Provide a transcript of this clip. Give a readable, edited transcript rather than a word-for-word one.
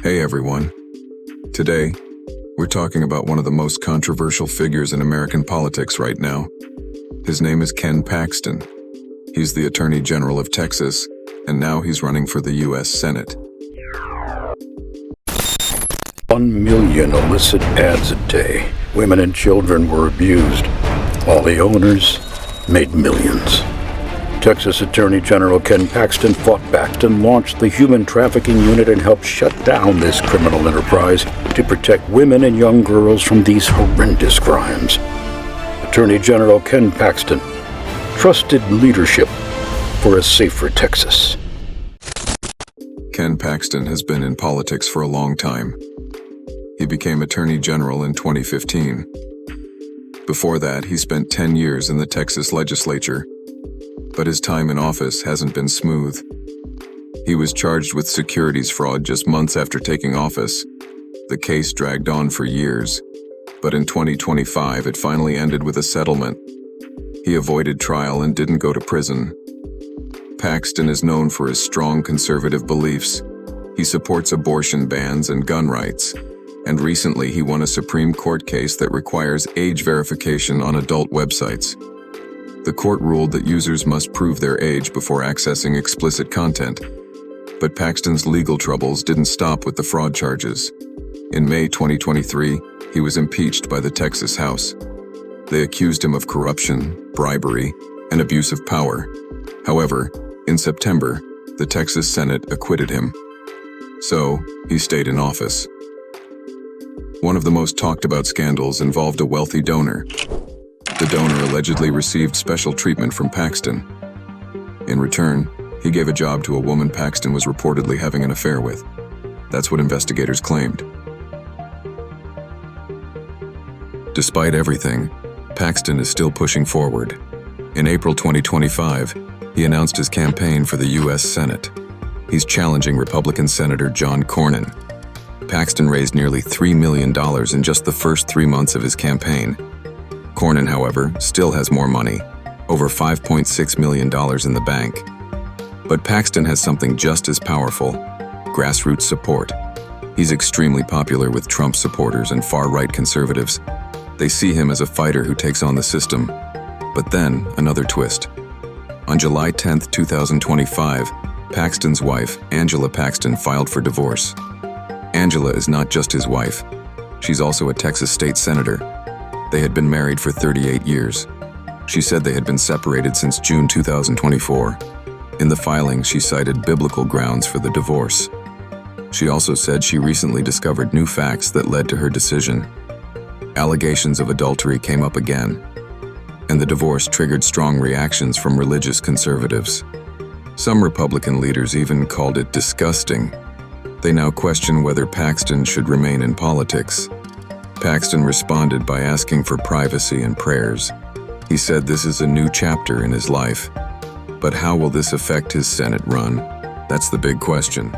Hey everyone. Today, we're talking about one of the most controversial figures in American politics right now. His name is Ken Paxton. He's the Attorney General of Texas, and now he's running for the U.S. Senate. 1 million illicit ads a day. Women and children were abused, while the owners made millions. Texas Attorney General Ken Paxton fought back and launched the Human Trafficking Unit and helped shut down this criminal enterprise to protect women and young girls from these horrendous crimes. Attorney General Ken Paxton trusted leadership for a safer Texas. Ken Paxton has been in politics for a long time. He became Attorney General in 2015. Before that, he spent 10 years in the Texas legislature. But his time in office hasn't been smooth. He was charged with securities fraud just months after taking office. The case dragged on for years, but in 2025 it finally ended with a settlement. He avoided trial and didn't go to prison. Paxton is known for his strong conservative beliefs. He supports abortion bans and gun rights, and recently he won a Supreme Court case that requires age verification on adult websites. The court ruled that users must prove their age before accessing explicit content. But Paxton's legal troubles didn't stop with the fraud charges. In May 2023, he was impeached by the Texas House. They accused him of corruption, bribery, and abuse of power. However, in September, the Texas Senate acquitted him. So, he stayed in office. One of the most talked about scandals involved a wealthy donor. The donor allegedly received special treatment from Paxton. In return, he gave a job to a woman Paxton was reportedly having an affair with. That's what investigators claimed. Despite everything, Paxton is still pushing forward. In April 2025, he announced his campaign for the U.S. Senate. He's challenging Republican Senator John Cornyn. Paxton raised nearly $3 million in just the first 3 months of his campaign. Cornyn, however, still has more money, over $5.6 million in the bank. But Paxton has something just as powerful: grassroots support. He's extremely popular with Trump supporters and far-right conservatives. They see him as a fighter who takes on the system. But then, another twist. On July 10, 2025, Paxton's wife, Angela Paxton, filed for divorce. Angela is not just his wife. She's also a Texas state senator. They had been married for 38 years. She said they had been separated since June 2024. In the filing, she cited biblical grounds for the divorce. She also said she recently discovered new facts that led to her decision. Allegations of adultery came up again, and the divorce triggered strong reactions from religious conservatives. Some Republican leaders even called it disgusting. They now question whether Paxton should remain in politics. Paxton responded by asking for privacy and prayers. He said this is a new chapter in his life. But how will this affect his Senate run? That's the big question.